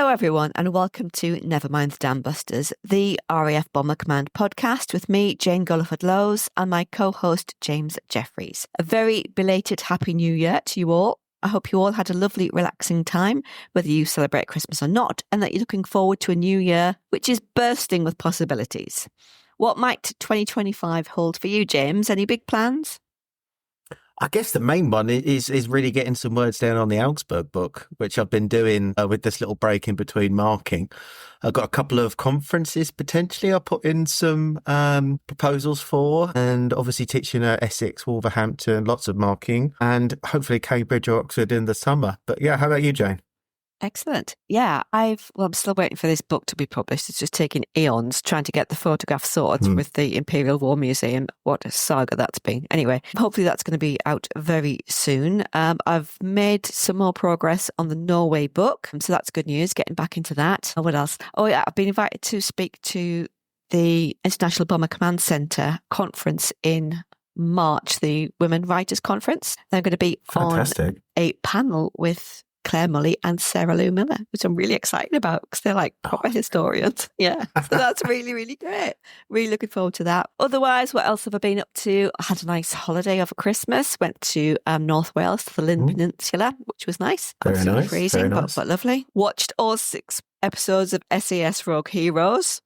Hello, everyone, and welcome to Never Mind the Dambusters, the RAF Bomber Command podcast with me, Jane Gulliford-Lowes, and my co-host, James Jefferies. A very belated Happy New Year to you all. I hope you all had a lovely, relaxing time, whether you celebrate Christmas or not, and that you're looking forward to a new year, which is bursting with possibilities. What might 2025 hold for you, James? Any big plans? I guess the main one is really getting some words down on the Augsburg book, which I've been doing with this little break in between marking. I've got a couple of conferences potentially I'll put in some proposals for, and obviously teaching at Essex, Wolverhampton, lots of marking, and hopefully Cambridge or Oxford in the summer. But yeah, how about you, Jane? Excellent. Yeah, I'm still waiting for this book to be published. It's just taking eons trying to get the photograph sorted with the Imperial War Museum. What a saga that's been. Anyway, hopefully that's going to be out very soon. I've made some more progress on the Norway book, so that's good news, getting back into that. What else? Oh yeah, I've been invited to speak to the International Bomber Command Centre conference in March, the Women Writers Conference. They're going to be Fantastic. On a panel with Claire Mully and Sarah Lou Miller, which I'm really excited about because they're like proper historians. Yeah, so that's really, really great. Really looking forward to that. Otherwise, what else have I been up to? I had a nice holiday over Christmas. Went to North Wales, to the Lynn Peninsula, which was nice. Very nice. Freezing, Very nice. But lovely. Watched all 6 episodes of SAS Rogue Heroes.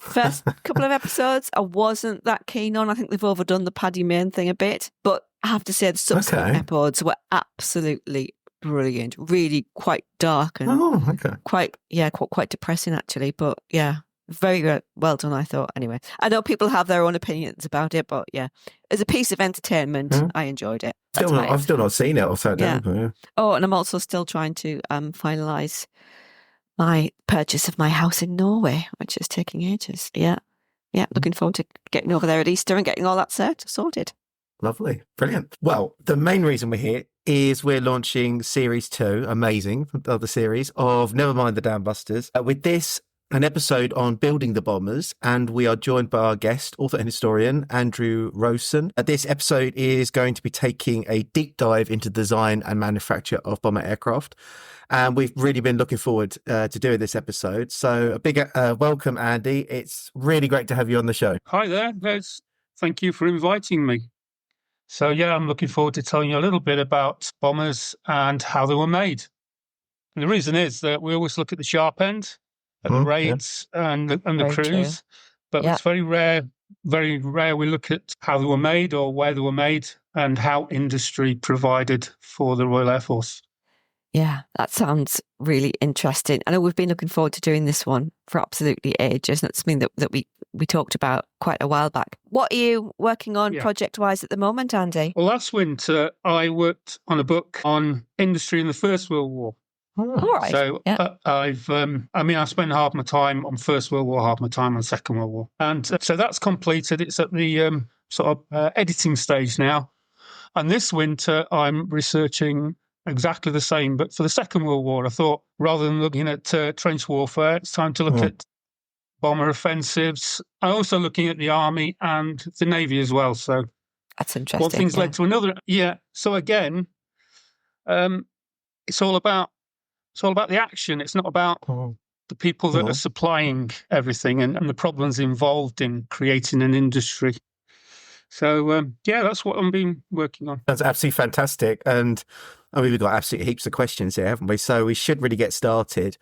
First couple of episodes I wasn't that keen on. I think they've overdone the Paddy Mayne thing a bit. But I have to say the subsequent episodes were absolutely brilliant, really quite dark and quite depressing actually, but yeah, very well done, I thought. Anyway, I know people have their own opinions about it, but yeah, as a piece of entertainment, I enjoyed it. I've still not seen it. I'll say it down. Yeah. Oh, and I'm also still trying to finalise my purchase of my house in Norway, which is taking ages. Yeah, looking forward to getting over there at Easter and getting all that sorted. Lovely. Brilliant. Well, the main reason we're here is we're launching Series 2, amazing, of the series of Never Mind the Dambusters. With this, an episode on building the bombers, and we are joined by our guest, author and historian, Andrew Rawson. This episode is going to be taking a deep dive into design and manufacture of bomber aircraft. And we've really been looking forward to doing this episode. So a big welcome, Andy. It's really great to have you on the show. Hi there. Thank you for inviting me. So, yeah, I'm looking forward to telling you a little bit about bombers and how they were made. And the reason is that we always look at the sharp end, at the raids and the crews, but it's very rare we look at how they were made or where they were made and how industry provided for the Royal Air Force. Yeah, that sounds really interesting. I know we've been looking forward to doing this one for absolutely ages. That's something that we talked about quite a while back. What are you working on project-wise at the moment, Andy? Well, last winter, I worked on a book on industry in the First World War. All right. So I spent half my time on First World War, half my time on Second World War. And so that's completed. It's at the editing stage now. And this winter, I'm researching exactly the same, but for the Second World War. I thought rather than looking at trench warfare, it's time to look at bomber offensives. I'm also looking at the Army and the Navy as well. So that's interesting. One thing's led to another. Yeah. So again, it's all about the action. It's not about the people that are supplying everything and the problems involved in creating an industry. So, that's what I've been working on. That's absolutely fantastic. And we've got absolutely heaps of questions here, haven't we? So we should really get started.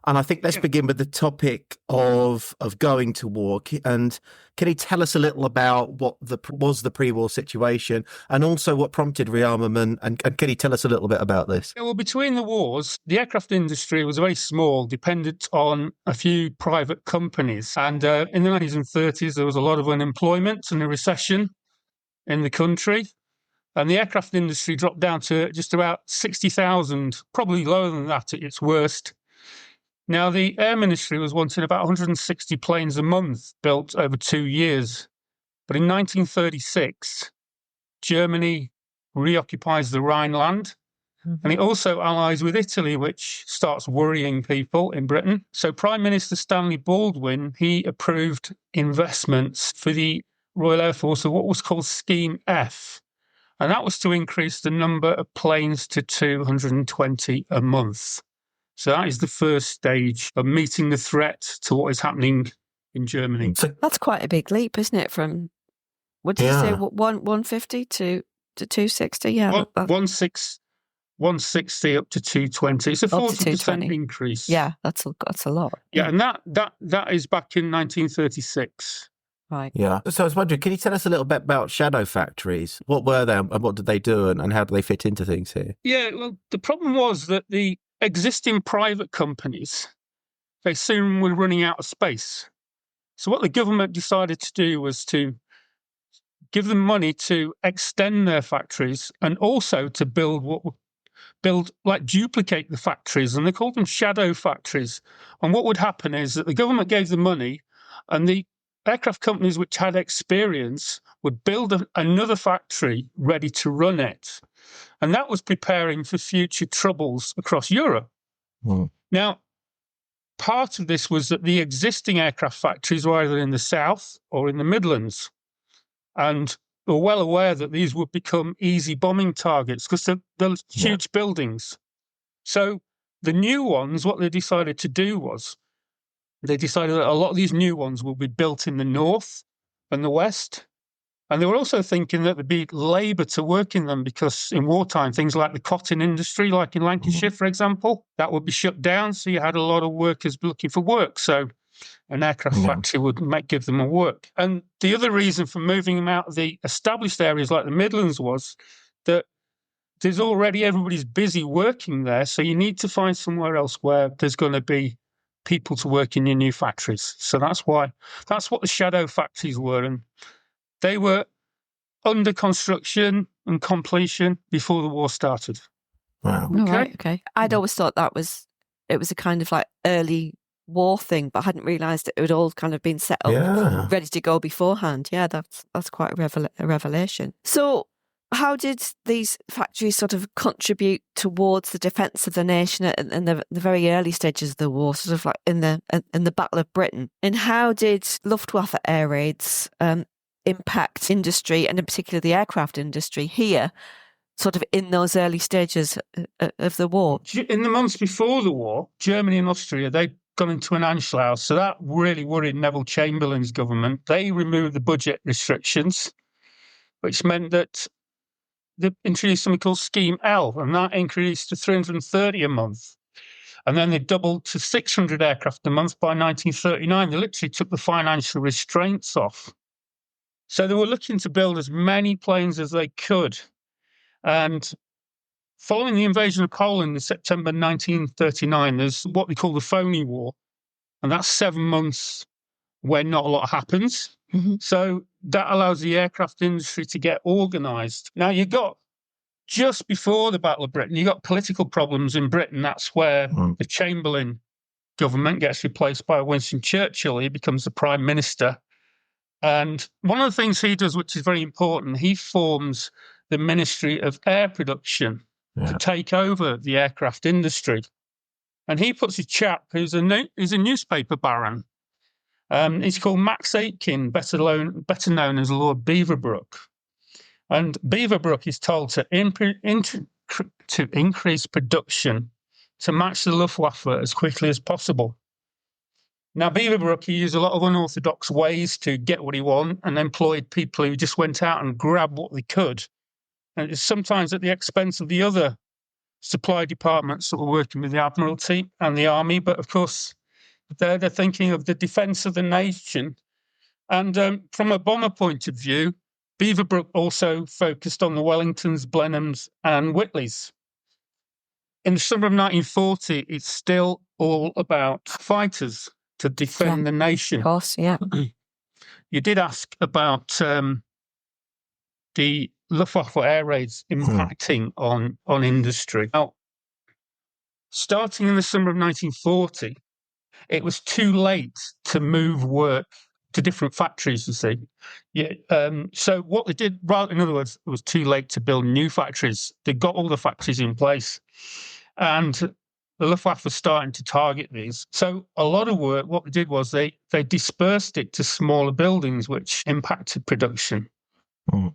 And I think let's begin with the topic of going to war. And can you tell us a little about what was the pre-war situation and also what prompted rearmament? And can you tell us a little bit about this? Well, between the wars, the aircraft industry was very small, dependent on a few private companies. And in the 1930s and 30s, there was a lot of unemployment and a recession in the country. And the aircraft industry dropped down to just about 60,000, probably lower than that at its worst. Now, the Air Ministry was wanting about 160 planes a month built over 2 years. But in 1936, Germany reoccupies the Rhineland, and it also allies with Italy, which starts worrying people in Britain. So Prime Minister Stanley Baldwin, he approved investments for the Royal Air Force of what was called Scheme F. And that was to increase the number of planes to 220 a month. So that is the first stage of meeting the threat to what is happening in Germany. So, That's quite a big leap, isn't it? From, what did you say, 150 to 260? Yeah. 160 up to 220. It's a 40% increase. Yeah, that's a lot. Yeah, and that is back in 1936. Right. Yeah. So I was wondering, can you tell us a little bit about shadow factories? What were they and what did they do and how do they fit into things here? Yeah, well, the problem was that the existing private companies, they soon were running out of space. So what the government decided to do was to give them money to extend their factories and also to duplicate the factories, and they called them shadow factories. And what would happen is that the government gave the money, and the aircraft companies which had experience would build another factory ready to run it. And that was preparing for future troubles across Europe. Now, part of this was that the existing aircraft factories were either in the south or in the Midlands. And were well aware that these would become easy bombing targets because they're huge buildings. So the new ones, what they decided to do was they decided that a lot of these new ones will be built in the north and the west. And they were also thinking that there'd be labour to work in them because in wartime, things like the cotton industry, like in Lancashire, for example, that would be shut down. So you had a lot of workers looking for work. So an aircraft factory would give them a work. And the other reason for moving them out of the established areas like the Midlands was that there's already everybody's busy working there. So you need to find somewhere else where there's going to be people to work in your new factories. So that's what the shadow factories were. And they were under construction and completion before the war started. Wow. Okay. Right, okay. I'd always thought it was a kind of like early war thing, but I hadn't realised that it had all kind of been set up, ready to go beforehand. Yeah, that's quite a revelation. So how did these factories sort of contribute towards the defence of the nation in the very early stages of the war, sort of like in the Battle of Britain? And how did Luftwaffe air raids impact industry, and in particular the aircraft industry here, sort of in those early stages of the war? In the months before the war, Germany and Austria, they'd gone into an Anschluss, so that really worried Neville Chamberlain's government. They removed the budget restrictions, which meant that they introduced something called Scheme L, and that increased to 330 a month. And then they doubled to 600 aircraft a month by 1939. They literally took the financial restraints off. So they were looking to build as many planes as they could. And following the invasion of Poland in September 1939, there's what we call the phony war. And that's 7 months where not a lot happens. Mm-hmm. So that allows the aircraft industry to get organised. Now, you got, just before the Battle of Britain, you got political problems in Britain. That's where the Chamberlain government gets replaced by Winston Churchill. He becomes the Prime Minister. And one of the things he does, which is very important, he forms the Ministry of Air Production to take over the aircraft industry. And he puts a chap who's a newspaper baron. He's called Max Aitken, better known as Lord Beaverbrook. And Beaverbrook is told to increase production to match the Luftwaffe as quickly as possible. Now, Beaverbrook, he used a lot of unorthodox ways to get what he wanted and employed people who just went out and grabbed what they could. And it's sometimes at the expense of the other supply departments that were working with the Admiralty and the Army. But of course, they're thinking of the defence of the nation. And from a bomber point of view, Beaverbrook also focused on the Wellingtons, Blenheims and Whitleys. In the summer of 1940, it's still all about fighters to defend the nation. Of course, yeah. You did ask about the Luftwaffe air raids impacting on industry. Now, starting in the summer of 1940, it was too late to move work to different factories, you see. So what they did, in other words, it was too late to build new factories. They got all the factories in place. And the Luftwaffe was starting to target these. So a lot of work, what they did was they dispersed it to smaller buildings, which impacted production.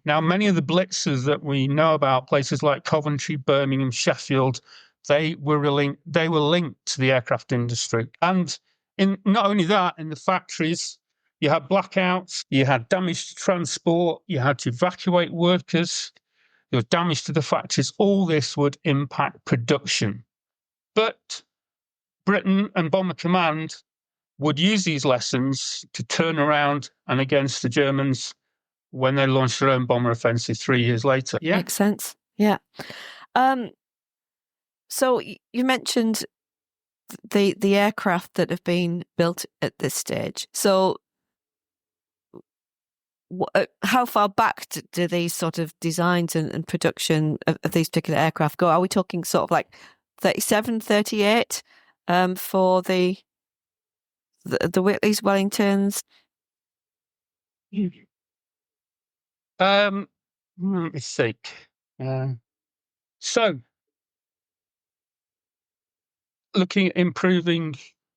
Now, many of the blitzers that we know about, places like Coventry, Birmingham, Sheffield, they were linked to the aircraft industry. And in not only that, in the factories, you had blackouts, you had damage to transport, you had to evacuate workers, there was damage to the factories. All this would impact production. But Britain and Bomber Command would use these lessons to turn around and against the Germans when they launched their own bomber offensive 3 years later. Yeah. Makes sense. Yeah. So you mentioned the aircraft that have been built at this stage. So how far back do these sort of designs and production of these particular aircraft go? Are we talking sort of like 37, 38 for the Whitleys, Wellingtons? Let me think. So, looking at improving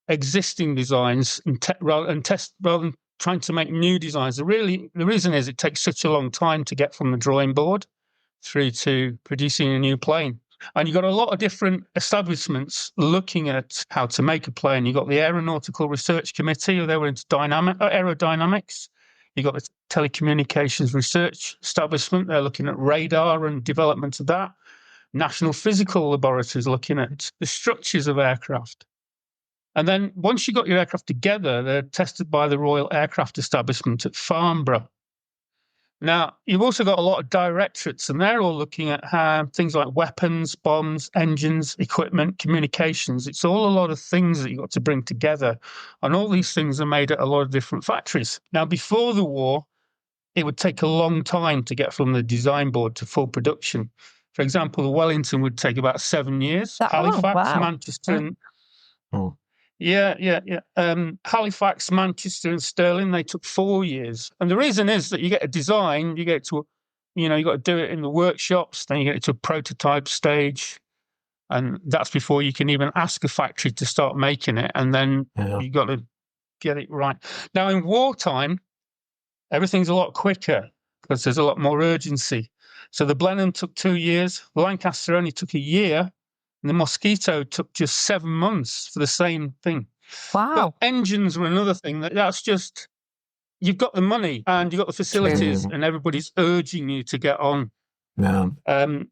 existing designs rather than trying to make new designs. The reason is it takes such a long time to get from the drawing board through to producing a new plane. And you've got a lot of different establishments looking at how to make a plane. You've got the Aeronautical Research Committee, they were into aerodynamics. You've got the Telecommunications Research Establishment, they're looking at radar and development of that. National Physical Laboratories looking at the structures of aircraft. And then once you got your aircraft together, they're tested by the Royal Aircraft Establishment at Farnborough. Now, you've also got a lot of directorates, and they're all looking at how things like weapons, bombs, engines, equipment, communications. It's all a lot of things that you've got to bring together. And all these things are made at a lot of different factories. Now, before the war, it would take a long time to get from the design board to full production. For example, the Wellington would take about 7 years. Halifax, Manchester, and Halifax, Manchester, and Stirling, they took 4 years. And the reason is that you get a design, you get to, you got to do it in the workshops, then you get it to a prototype stage, and that's before you can even ask a factory to start making it. And then you got to get it right. Now, in wartime, everything's a lot quicker because there's a lot more urgency. So the Blenheim took 2 years, the Lancaster only took a year, and the Mosquito took just 7 months for the same thing. Wow. But engines were another thing. That's just, you've got the money and you've got the facilities and everybody's urging you to get on. Yeah. And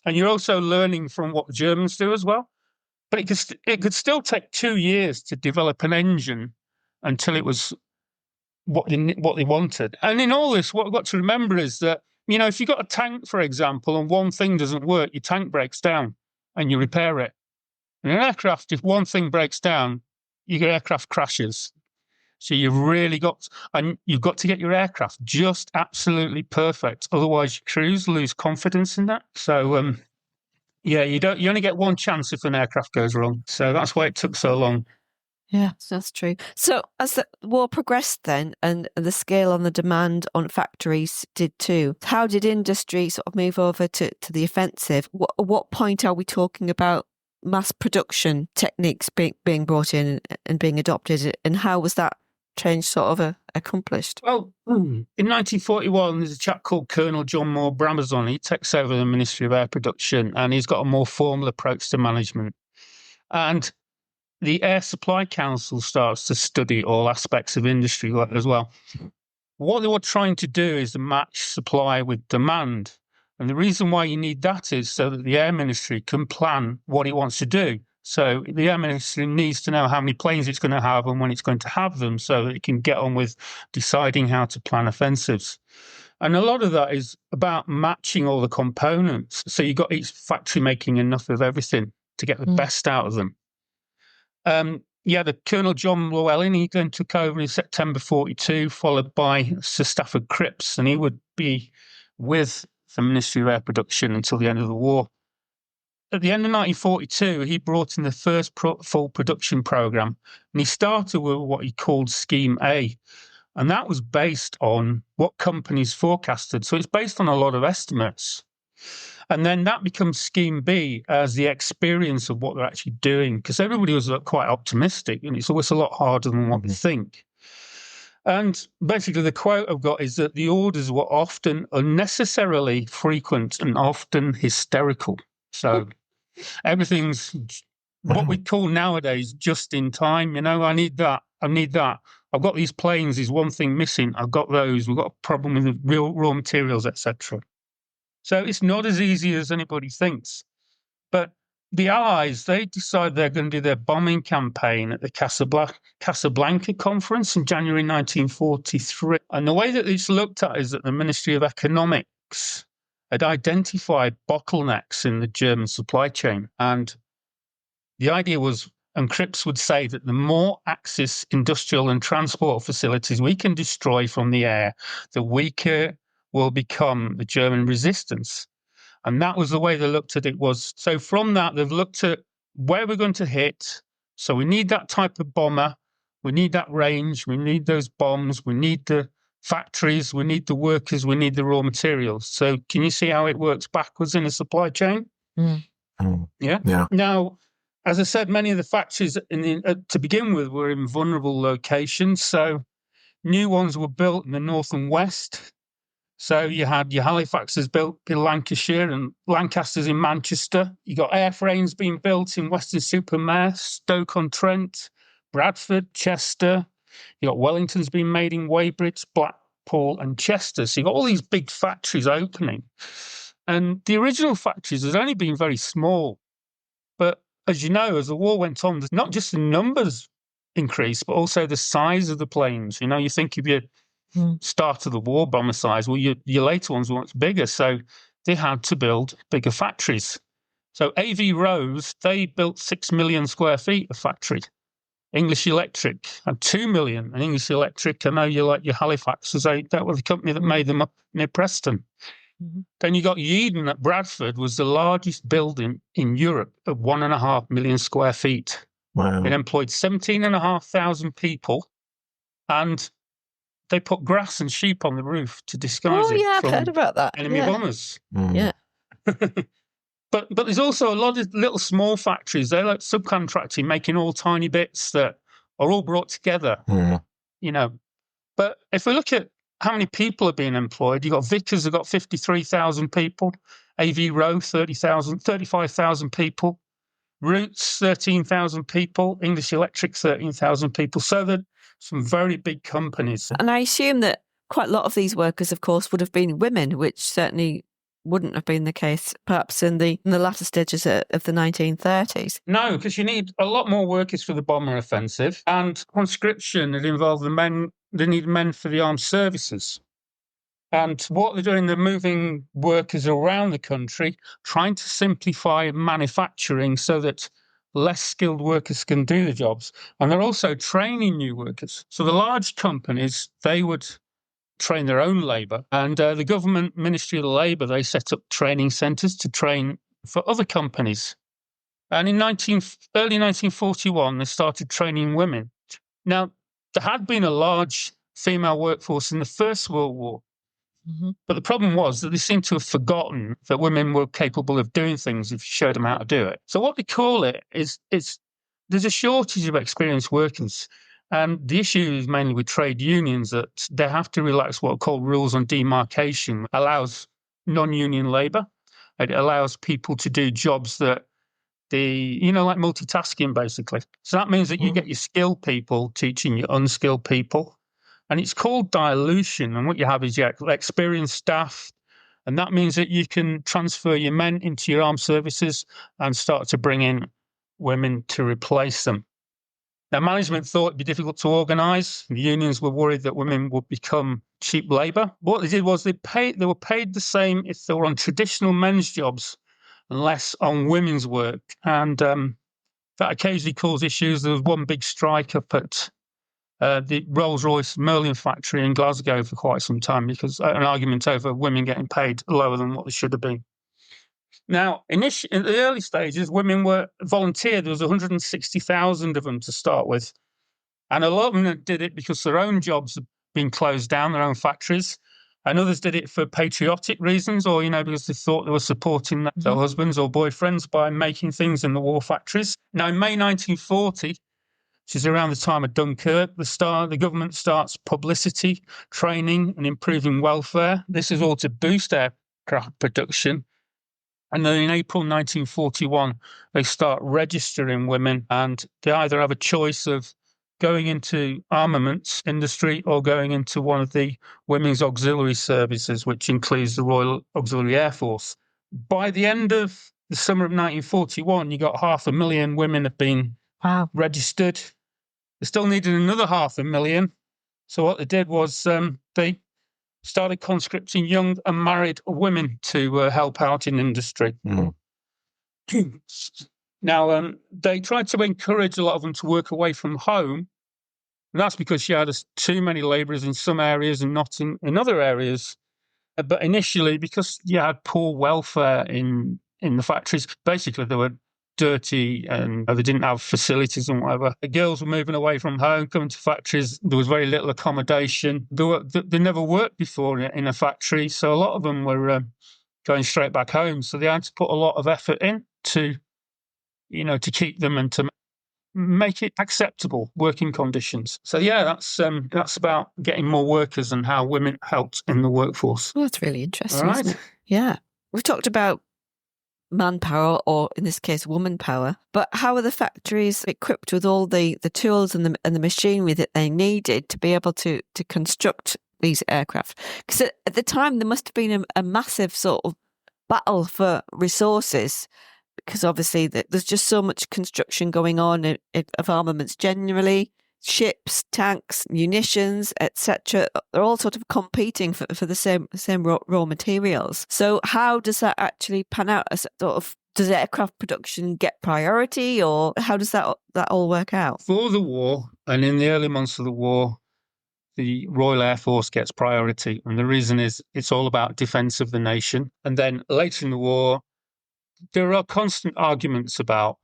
you're also learning from what the Germans do as well. But it could still take 2 years to develop an engine until it was what they wanted. And in all this, what we've got to remember is that, if you've got a tank, for example, and one thing doesn't work, your tank breaks down and you repair it. In an aircraft, if one thing breaks down, your aircraft crashes. So you've got to get your aircraft just absolutely perfect. Otherwise, your crews lose confidence in that. So, you only get one chance if an aircraft goes wrong. So that's why it took so long. Yeah, that's true. So as the war progressed then, and the scale on the demand on factories did too, how did industry sort of move over to the offensive? What point are we talking about mass production techniques being brought in and being adopted, and how was that change sort of accomplished? Well, in 1941, there's a chap called Colonel John Moore Brabazon. He takes over the Ministry of Air Production, and he's got a more formal approach to management. And the Air Supply Council starts to study all aspects of industry as well. What they were trying to do is to match supply with demand. And the reason why you need that is so that the Air Ministry can plan what it wants to do. So the Air Ministry needs to know how many planes it's going to have and when it's going to have them so that it can get on with deciding how to plan offensives. And a lot of that is about matching all the components. So you've got each factory making enough of everything to get the best out of them. The Colonel John Llewellyn, he then took over in September 1942, followed by Sir Stafford Cripps, and he would be with the Ministry of Air Production until the end of the war. At the end of 1942, he brought in the first full production programme, and he started with what he called Scheme A, and that was based on what companies forecasted. So it's based on a lot of estimates. And then that becomes Scheme B as the experience of what they're actually doing, because everybody was quite optimistic, and it's always a lot harder than what they think. And basically the quote I've got is that the orders were often unnecessarily frequent and often hysterical. So Everything's what we call nowadays just in time. I need that. I need that. I've got these planes. There's one thing missing. I've got those. We've got a problem with the real raw materials, etc. So it's not as easy as anybody thinks. But the Allies, they decide they're going to do their bombing campaign at the Casablanca conference in January 1943. And the way that it's looked at is that the Ministry of Economics had identified bottlenecks in the German supply chain. And the idea was, and Cripps would say, that the more Axis industrial and transport facilities we can destroy from the air, the weaker will become the German resistance. And that was the way they looked at it. So from that, they've looked at where we're going to hit. So we need that type of bomber. We need that range. We need those bombs. We need the factories. We need the workers. We need the raw materials. So can you see how it works backwards in the supply chain? Mm. Yeah. Now, as I said, many of the factories to begin with were in vulnerable locations. So new ones were built in the north and west. So you had your Halifaxes built in Lancashire and Lancasters in Manchester. You got airframes being built in Weston-super-Mare, Stoke-on-Trent, Bradford, Chester. You got Wellingtons being made in Weybridge, Blackpool and Chester. So you got all these big factories opening. And the original factories has only been very small. But as you know, as the war went on, not just the numbers increased, but also the size of the planes. You think of your start of the war bomber size. Well, your later ones were much bigger, so they had to build bigger factories. So AV Rose, they built 6 million square feet of factory. English Electric had 2 million. And English Electric, I know you like your Halifax, that was the company that made them up near Preston. Mm-hmm. Then you got Yeadon at Bradford, was the largest building in Europe at 1.5 million square feet. Wow. It employed 17,500 people, and they put grass and sheep on the roof to disguise it I've from heard about that. enemy bombers. Yeah. But there's also a lot of little small factories. They're like subcontracting, making all tiny bits that are all brought together. But if we look at how many people are being employed, you've got Vickers have got 53,000 people, AV Row 35,000 people, Roots 13,000 people, English Electric 13,000 people. So that some very big companies. And I assume that quite a lot of these workers, of course, would have been women, which certainly wouldn't have been the case perhaps in the latter stages of the 1930s. No, because you need a lot more workers for the bomber offensive, and conscription, it involved the men. They need men for the armed services. And what they're doing, they're moving workers around the country, trying to simplify manufacturing so that less skilled workers can do the jobs. And they're also training new workers. So the large companies, they would train their own labour. And the government Ministry of Labour, they set up training centres to train for other companies. And in early 1941, they started training women. Now, there had been a large female workforce in the First World War. Mm-hmm. But the problem was that they seemed to have forgotten that women were capable of doing things if you showed them how to do it. So what they call it is there's a shortage of experienced workers. And the issue is mainly with trade unions that they have to relax what are called rules on demarcation. It allows non-union labour. It allows people to do jobs that like multitasking, basically. So that means that you get your skilled people teaching your unskilled people. And it's called dilution. And what you have is your experienced staff. And that means that you can transfer your men into your armed services and start to bring in women to replace them. Now, management thought it'd be difficult to organise. The unions were worried that women would become cheap labour. What they did was they were paid the same if they were on traditional men's jobs and less on women's work. And that occasionally caused issues. There was one big strike up at the Rolls-Royce Merlin factory in Glasgow for quite some time because an argument over women getting paid lower than what they should have been. Now, in the early stages, women were volunteered. There was 160,000 of them to start with. And a lot of them did it because their own jobs had been closed down, their own factories. And others did it for patriotic reasons or, because they thought they were supporting their husbands or boyfriends by making things in the war factories. Now, in May 1940, which is around the time of Dunkirk, the government starts publicity, training and improving welfare. This is all to boost aircraft production. And then in April 1941, they start registering women, and they either have a choice of going into armaments industry or going into one of the women's auxiliary services, which includes the Royal Auxiliary Air Force. By the end of the summer of 1941, you got 500,000 women had been registered. They still needed another 500,000. So what they did was they started conscripting young and married women to help out in industry. Now, they tried to encourage a lot of them to work away from home. And that's because you had too many labourers in some areas and not in other areas. But initially, because you had poor welfare in the factories, basically they were dirty and they didn't have facilities and whatever. The girls were moving away from home, coming to factories. There was very little accommodation. They never worked before in a factory, so a lot of them were going straight back home. So they had to put a lot of effort in to keep them and to make it acceptable working conditions. So yeah, that's about getting more workers and how women helped in the workforce. Well, that's really interesting, isn't it? Yeah. We've talked about manpower, or in this case, woman power. But how are the factories equipped with all the tools and the machinery that they needed to be able to construct these aircraft? Because at the time, there must have been a massive sort of battle for resources, because obviously there's just so much construction going on of armaments generally. Ships, tanks, munitions, etc. They're all sort of competing for the same raw materials. So how does that actually pan out? Does aircraft production get priority, or how does that all work out? For the war, and in the early months of the war, the Royal Air Force gets priority. And the reason is it's all about defence of the nation. And then later in the war, there are constant arguments about,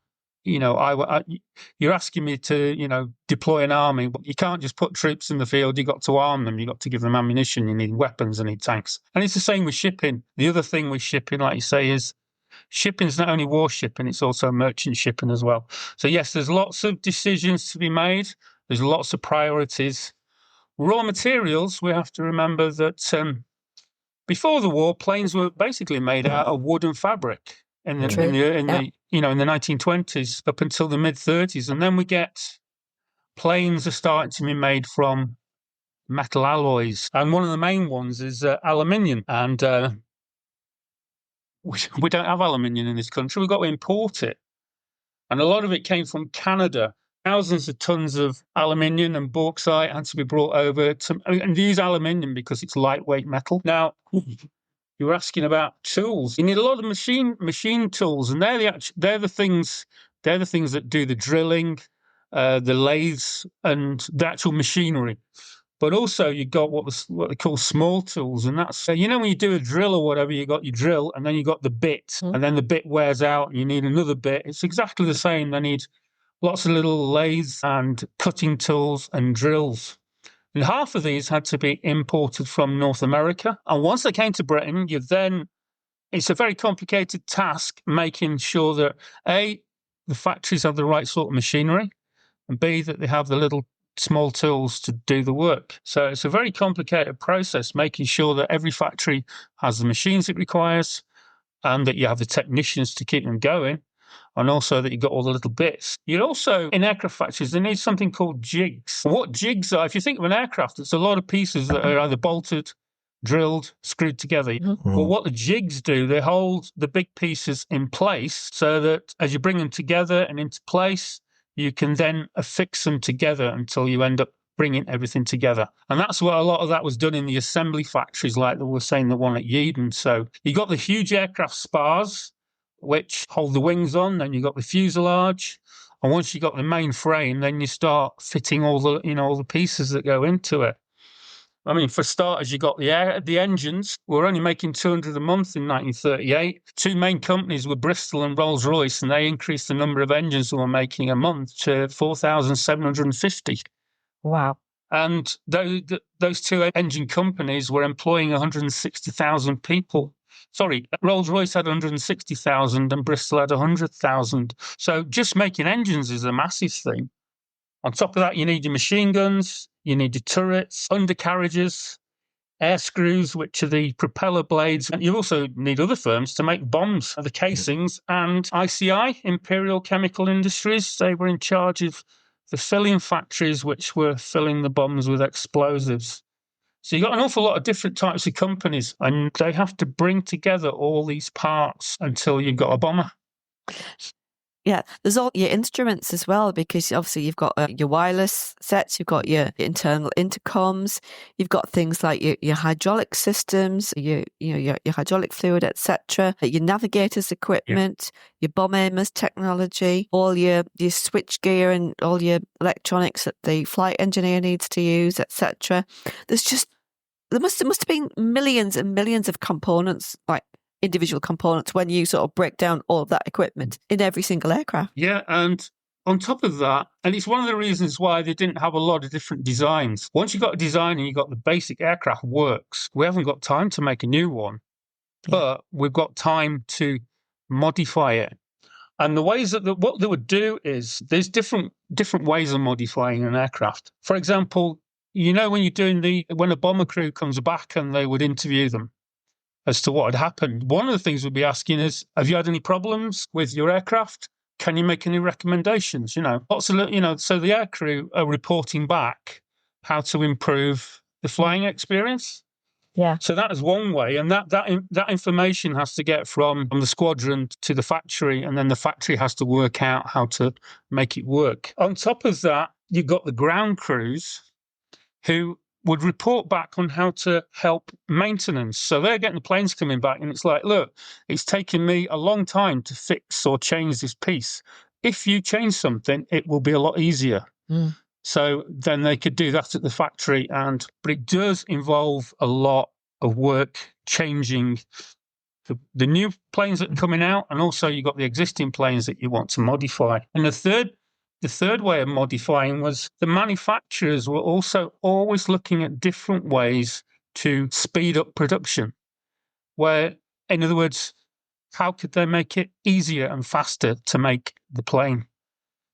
you're asking me to, deploy an army, but you can't just put troops in the field. You've got to arm them. You've got to give them ammunition. You need weapons. You need tanks. And it's the same with shipping. The other thing with shipping, like you say, is shipping is not only war shipping, it's also merchant shipping as well. So yes, there's lots of decisions to be made. There's lots of priorities. Raw materials, we have to remember that before the war, planes were basically made out of wood and fabric. In the 1920s up until the mid-30s, and then we get planes are starting to be made from metal alloys, and one of the main ones is aluminium. And we don't have aluminium in this country. We've got to import it, and a lot of it came from Canada. Thousands of tons of aluminium and bauxite had to be brought over and use aluminium because it's lightweight metal. Now, you were asking about tools. You need a lot of machine tools, and they're the things that do the drilling, the lathes, and the actual machinery. But also you've got what they call small tools, and that's when you do a drill or whatever, you got your drill, and then you got the bit, and then the bit wears out, and you need another bit. It's exactly the same. They need lots of little lathes and cutting tools and drills. And half of these had to be imported from North America. And once they came to Britain, it's a very complicated task making sure that A, the factories have the right sort of machinery, and B, that they have the little small tools to do the work. So it's a very complicated process, making sure that every factory has the machines it requires and that you have the technicians to keep them going, and also that you've got all the little bits. You'd also, in aircraft factories, they need something called jigs. What jigs are, if you think of an aircraft, it's a lot of pieces that are either bolted, drilled, screwed together. Mm-hmm. Well, what the jigs do, they hold the big pieces in place so that as you bring them together and into place, you can then affix them together until you end up bringing everything together. And that's what a lot of that was done in the assembly factories, like they were saying, the one at Yeadon. So you got the huge aircraft spars, which hold the wings on, then you got the fuselage, and once you got the main frame, then you start fitting all the pieces that go into it. I mean, for starters, you got the engines. We were only making 200 a month in 1938. Two main companies were Bristol and Rolls-Royce, and they increased the number of engines we were making a month to 4,750. Wow. And those two engine companies were employing 160,000 people. Sorry, Rolls-Royce had 160,000 and Bristol had 100,000. So just making engines is a massive thing. On top of that, you need your machine guns, you need your turrets, undercarriages, air screws, which are the propeller blades. And you also need other firms to make bombs, the casings, and ICI, Imperial Chemical Industries. They were in charge of the filling factories, which were filling the bombs with explosives. So you've got an awful lot of different types of companies, and they have to bring together all these parts until you've got a bomber. Yeah, there's all your instruments as well, because obviously you've got your wireless sets, you've got your internal intercoms, you've got things like your hydraulic systems, your hydraulic fluid, etc., your navigators equipment, your bomb aimers technology, all your switch gear and all your electronics that the flight engineer needs to use, etc. There must have been millions and millions of components, like individual components, when you sort of break down all of that equipment in every single aircraft. Yeah, and on top of that, and it's one of the reasons why they didn't have a lot of different designs. Once you've got a design and you've got the basic aircraft works, we haven't got time to make a new one, but we've got time to modify it. And the ways that what they would do is there's different ways of modifying an aircraft. For example, when when a bomber crew comes back and they would interview them as to what had happened, one of the things we'd be asking is, have you had any problems with your aircraft? Can you make any recommendations? So the aircrew are reporting back how to improve the flying experience. Yeah. So that is one way, and that information has to get from the squadron to the factory, and then the factory has to work out how to make it work. On top of that, you've got the ground crews who would report back on how to help maintenance. So they're getting the planes coming back, and it's like, look, it's taken me a long time to fix or change this piece. If you change something, it will be a lot easier. So then they could do that at the factory, but it does involve a lot of work changing the new planes that are coming out, and also you've got the existing planes that you want to modify. And the third way of modifying was the manufacturers were also always looking at different ways to speed up production, where, in other words, how could they make it easier and faster to make the plane?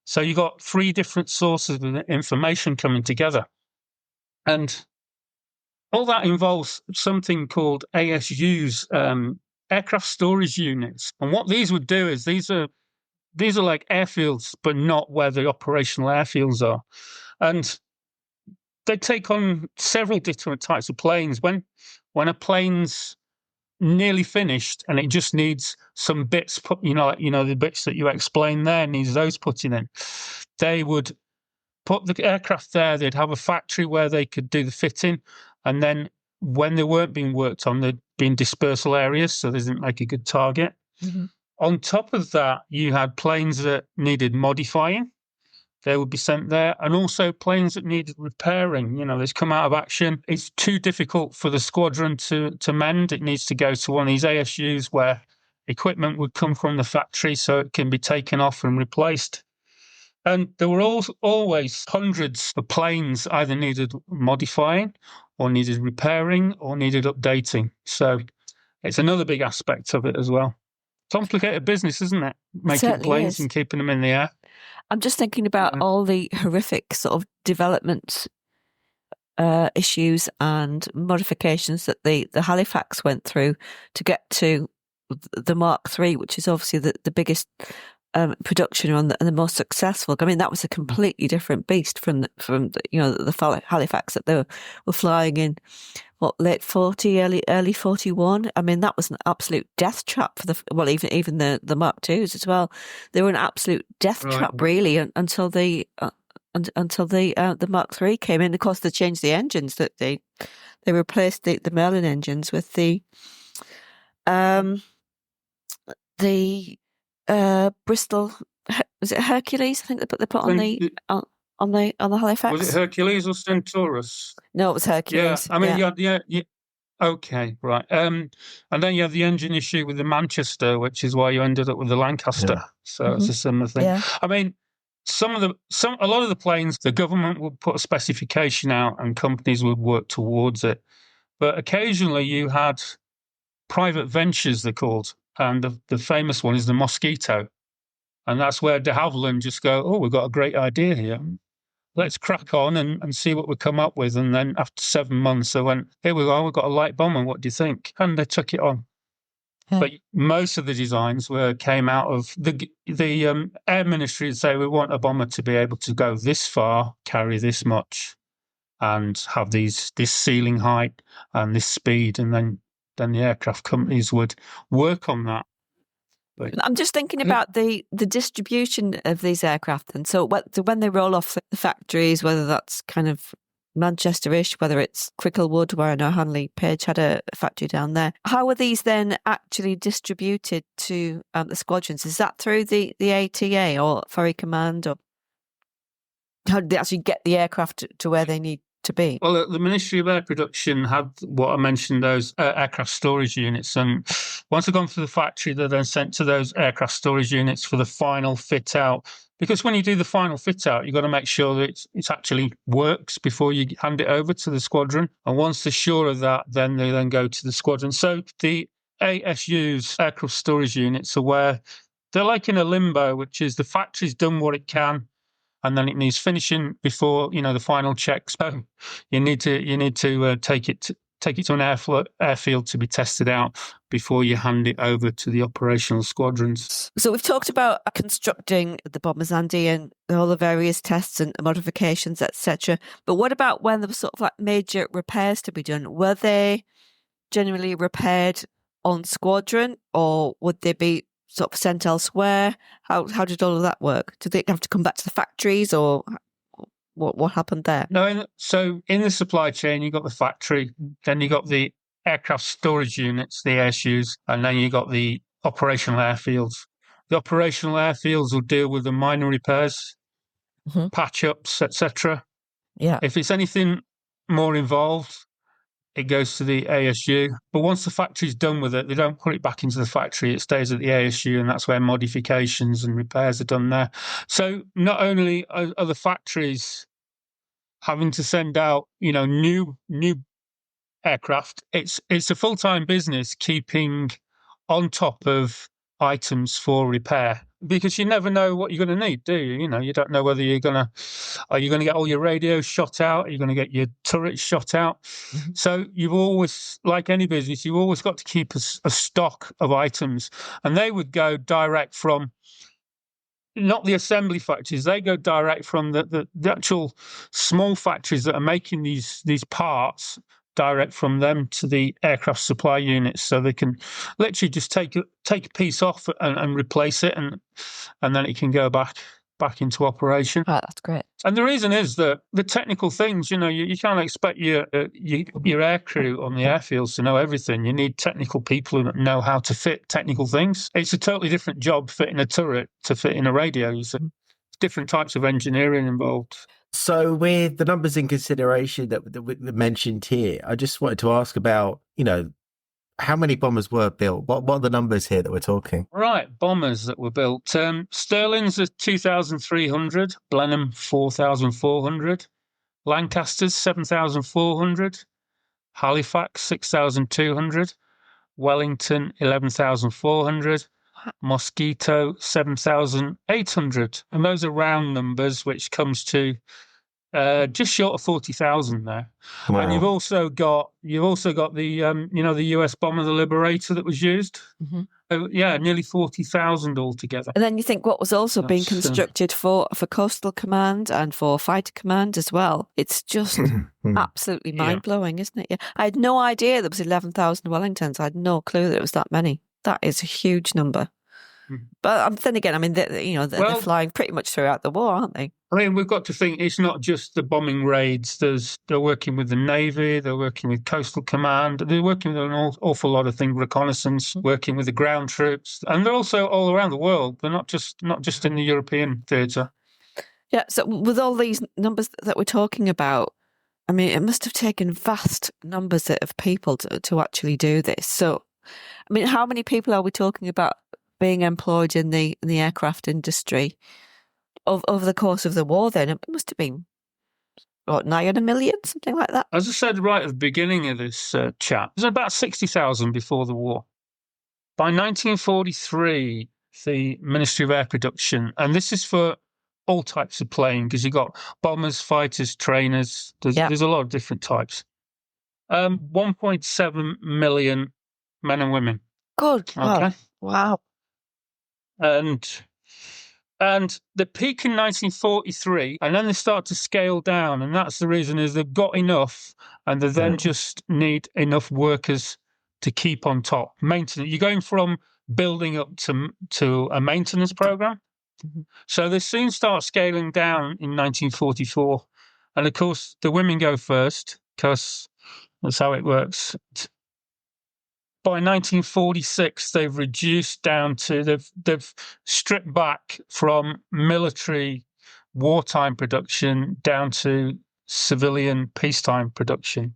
So you got 3 different sources of information coming together. And all that involves something called ASUs, aircraft storage units. And what these would do is these are like airfields, but not where the operational airfields are. And they take on several different types of planes. When a plane's nearly finished and it just needs some bits put, the bits that you explained there, needs those putting in, they would put the aircraft there. They'd have a factory where they could do the fitting, and then when they weren't being worked on, they'd be in dispersal areas, so they didn't make a good target. On top of that, you had planes that needed modifying. They would be sent there, and also planes that needed repairing. They've come out of action. It's too difficult for the squadron to mend. It needs to go to one of these ASUs where equipment would come from the factory so it can be taken off and replaced. And there were always hundreds of planes either needed modifying or needed repairing or needed updating. So it's another big aspect of it as well. Complicated business, isn't it? Making planes and keeping them in the air. I'm just thinking about all the horrific sort of development issues and modifications that the Halifax went through to get to the Mark III, which is obviously the biggest production and the most successful. I mean, that was a completely different beast from the Halifax that they were flying in. Late 40, early 41. I mean, that was an absolute death trap for even the Mark IIs as well. They were an absolute death trap, really, until the Mark III came in. Of course, they changed the engines. That they replaced the Merlin engines with the Bristol. Was it Hercules? I think they put on the Halifax. Was it Hercules or Centaurus? No, it was Hercules. Yeah, I mean, yeah. Okay, right. And then you have the engine issue with the Manchester, which is why you ended up with the Lancaster. Yeah. So it's a similar thing. Yeah. I mean, a lot of the planes, the government would put a specification out and companies would work towards it. But occasionally you had private ventures, they're called, and the famous one is the Mosquito. And that's where de Havilland just go, oh, we've got a great idea here. let's crack on and see what we come up with. And then after 7 months, they went, here we go, we've got a light bomber. What do you think? And they took it on. But most of the designs came out of the Air Ministry would say, we want a bomber to be able to go this far, carry this much, and have this ceiling height and this speed. And then the aircraft companies would work on that. But I'm just thinking about the distribution of these aircraft. And so when they roll off the factories, whether that's kind of Manchester-ish, whether it's Cricklewood, where I know Hanley Page had a factory down there, how are these then actually distributed to the squadrons? Is that through the ATA or Ferry Command, or how do they actually get the aircraft to where they need to be? Well, the Ministry of Air Production had what I mentioned, those aircraft storage units. And once they've gone through the factory, they're then sent to those aircraft storage units for the final fit out. Because when you do the final fit out, you've got to make sure that it actually works before you hand it over to the squadron. And once they're sure of that, then they then go to the squadron. So the ASU's aircraft storage units are where they're like in a limbo, which is the factory's done what it can, and then it needs finishing before the final checks. So you need to take it to an airfield to be tested out before you hand it over to the operational squadrons. So we've talked about constructing the bombers, Andy, and all the various tests and modifications, etc. But what about when there were sort of like major repairs to be done? Were they generally repaired on squadron, or would they be sort of sent elsewhere? How did all of that work? Did they have to come back to the factories, or what happened there? No, so in the supply chain, you got the factory, then you got the aircraft storage units, the ASUs, and then you got the operational airfields. The operational airfields will deal with the minor repairs, patch-ups, etc. Yeah. If it's anything more involved, it goes to the ASU. But once the factory's done with it, they don't put it back into the factory. It stays at the ASU, and that's where modifications and repairs are done there. So not only are the factories having to send out, new aircraft, it's a full-time business keeping on top of items for repair, because you never know what you're going to need, do you? You don't know whether are you going to get all your radios shot out? Are you going to get your turrets shot out? Mm-hmm. So you've always, like any business, you've always got to keep a stock of items, and they would go direct from, not the assembly factories, they go direct from the actual small factories that are making these parts, direct from them to the aircraft supply units, so they can literally just take a piece off and replace it, and then it can go back into operation. Right, that's great. And the reason is that the technical things, you can't expect your air crew on the airfields to know everything. You need technical people who know how to fit technical things. It's a totally different job fitting a turret to fitting a radio. There's different types of engineering involved. So with the numbers in consideration that we mentioned here, I just wanted to ask about, how many bombers were built? What are the numbers here that we're talking? Right, bombers that were built. Stirling's are 2,300, Blenheim 4,400, Lancaster's 7,400, Halifax 6,200, Wellington 11,400, Mosquito 7,800, and those are round numbers, which comes to just short of 40,000 there. Wow. And you've also got the the US bomber, the Liberator, that was used. Mm-hmm. So, nearly 40,000 altogether. And then you think what was also being constructed for Coastal Command and for Fighter Command as well. It's just absolutely mind-blowing, isn't it? Yeah. I had no idea there was 11,000 Wellingtons. I had no clue that it was that many. That is a huge number. But then again, they're flying pretty much throughout the war, aren't they? I mean, we've got to think it's not just the bombing raids. They're working with the Navy, they're working with Coastal Command, they're working with an awful lot of things, reconnaissance, working with the ground troops, and they're also all around the world. They're not just in the European theatre. Yeah. So with all these numbers that we're talking about, I mean, it must have taken vast numbers of people to actually do this. So, I mean, how many people are we talking about being employed in the aircraft industry over the course of the war? Then it must have been nigh on 1 million, something like that. As I said right at the beginning of this chat, there's about 60,000 before the war. By 1943, the Ministry of Air Production, and this is for all types of plane, because you've got bombers, fighters, trainers. There's a lot of different types. 1.7 million men and women. Good. Okay. Wow. And the peak in 1943, and then they start to scale down, and that's the reason is they've got enough, and they then just need enough workers to keep on top. Maintenance. You're going from building up to a maintenance program. Mm-hmm. So they soon start scaling down in 1944, and of course the women go first because that's how it works. By 1946, they've reduced down to they've stripped back from military wartime production down to civilian peacetime production.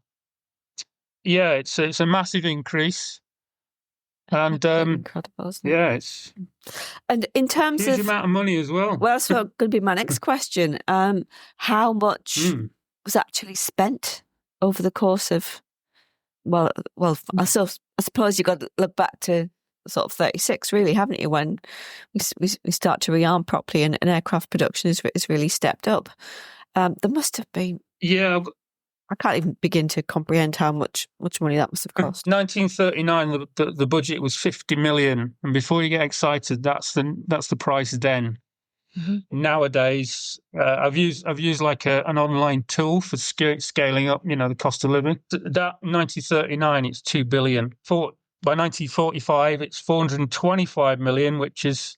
Yeah, it's a massive increase, and incredible, isn't it? Yeah, it's and in terms huge of amount of money as well. Well, that's going to be my next question. How much was actually spent over the course of? Well, I suppose you've got to look back to sort of 36, really, haven't you? When we start to rearm properly and aircraft production is really stepped up. There must have been. Yeah. I can't even begin to comprehend how much money that must have cost. 1939, the budget was 50 million, and before you get excited, that's the price then. Mm-hmm. Nowadays, I've used like an online tool for scaling up, the cost of living. That 1939, it's 2 billion. By 1945, it's 425 million, which is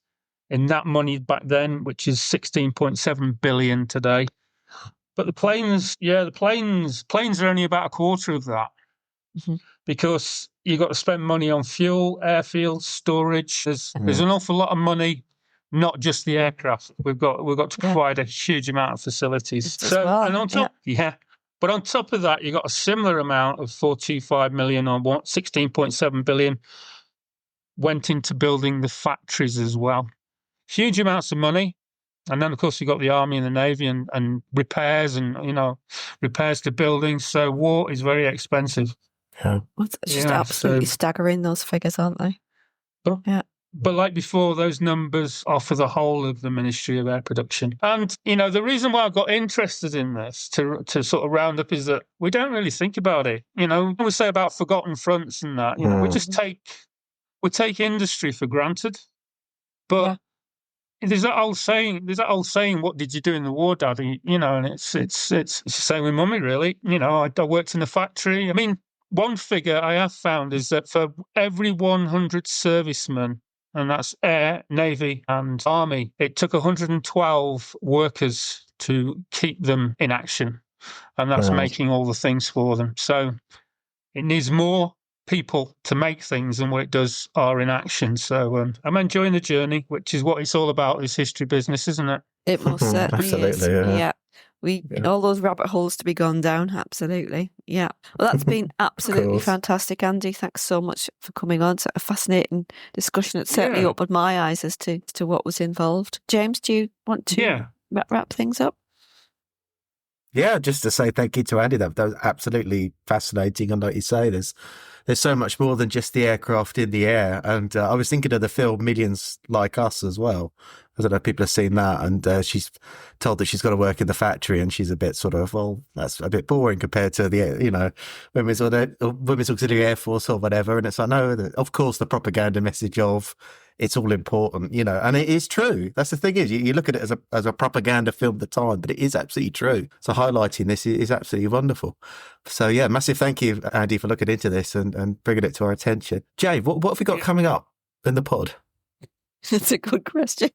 in that money back then, which is 16.7 billion today. But the planes are only about a quarter of that, mm-hmm. because you've got to spend money on fuel, airfields, storage. There's an awful lot of money. Not just the aircraft. We've got to provide a huge amount of facilities. And on top, but on top of that, you got a similar amount of 425 million on 16.7 billion went into building the factories as well. Huge amounts of money. And then, of course, you've got the Army and the Navy and repairs and, repairs to buildings. So war is very expensive. Yeah. It's just absolutely staggering, those figures, aren't they? But like before, those numbers are for the whole of the Ministry of Air Production. And, the reason why I got interested in this to sort of round up is that we don't really think about it. We say about forgotten fronts and that, we take industry for granted. But there's that old saying, what did you do in the war, Daddy? And it's the same with Mummy, really. I worked in a factory. I mean, one figure I have found is that for every 100 servicemen, and that's Air, Navy, and Army, it took 112 workers to keep them in action. And that's making all the things for them. So it needs more people to make things than what it does are in action. So I'm enjoying the journey, which is what it's all about, this history business, isn't it? It most certainly Absolutely, is. Yeah. All those rabbit holes to be gone down, absolutely. Yeah. Well, that's been absolutely fantastic, Andy. Thanks so much for coming on. It's a fascinating discussion. It certainly opened my eyes as to what was involved. James, do you want to wrap things up? Yeah, just to say thank you to Andy. That was absolutely fascinating. And like you say, there's so much more than just the aircraft in the air. And I was thinking of the film Millions Like Us as well. I don't know if people have seen that. And she's told that she's got to work in the factory, and she's a bit sort of, well, that's a bit boring compared to the, Women's Auxiliary Air Force or whatever. And it's like, no, of course, the propaganda message of it's all important, and it is true. That's the thing is, you look at it as a propaganda film at the time, but it is absolutely true. So highlighting this is absolutely wonderful. So yeah, massive thank you, Andy, for looking into this and bringing it to our attention. Jay, what have we got coming up in the pod? That's a good question.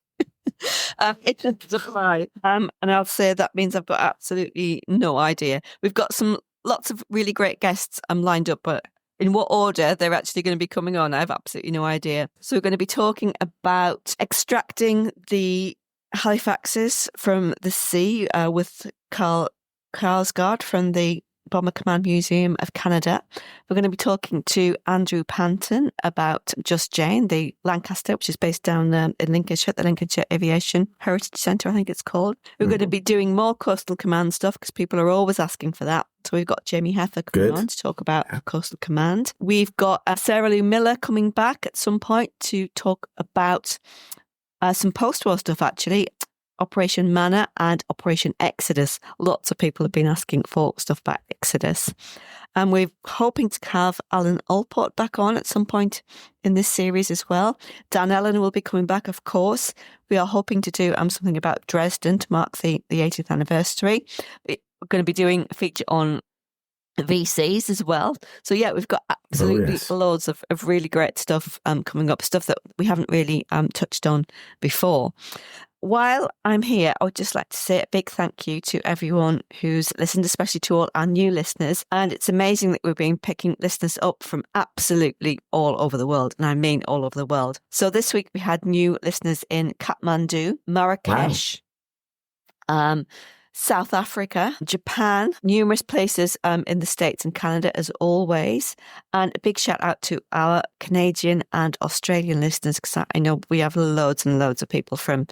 It's a surprise. And I'll say that means I've got absolutely no idea. We've got lots of really great guests lined up, but in what order they're actually going to be coming on, I have absolutely no idea. So we're going to be talking about extracting the Halifaxes from the sea with Carl Skarsgård from the Bomber Command Museum of Canada. We're going to be talking to Andrew Panton about Just Jane, the Lancaster, which is based down in Lincolnshire, the Lincolnshire Aviation Heritage Centre, I think it's called. We're going to be doing more Coastal Command stuff because people are always asking for that. So we've got Jamie Heffer coming on to talk about Coastal Command. We've got Sarah Lou Miller coming back at some point to talk about some post-war stuff, actually. Operation Manna and Operation Exodus. Lots of people have been asking for stuff about Exodus. And we're hoping to have Alan Allport back on at some point in this series as well. Dan Ellen will be coming back, of course. We are hoping to do something about Dresden to mark the 80th anniversary. We're going to be doing a feature on VCs as well. So yeah, we've got absolutely loads of really great stuff coming up, stuff that we haven't really touched on before. While I'm here, I would just like to say a big thank you to everyone who's listened, especially to all our new listeners. And it's amazing that we've been picking listeners up from absolutely all over the world. And I mean all over the world. So this week we had new listeners in Kathmandu, Marrakesh, South Africa, Japan, numerous places in the States and Canada as always. And a big shout out to our Canadian and Australian listeners, because I know we have loads and loads of people from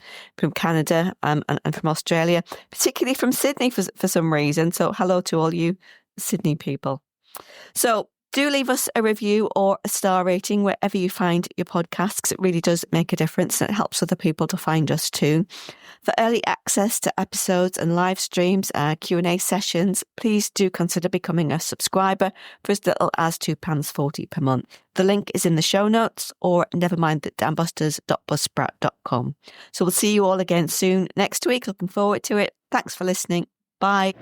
Canada and from Australia, particularly from Sydney for some reason. So hello to all you Sydney people. So do leave us a review or a star rating wherever you find your podcasts, because it really does make a difference and it helps other people to find us too. For early access to episodes and live streams, Q&A sessions, please do consider becoming a subscriber for as little as £2.40 per month. The link is in the show notes or nevermindthedambusters.buzzsprout.com. So we'll see you all again soon next week. Looking forward to it. Thanks for listening. Bye.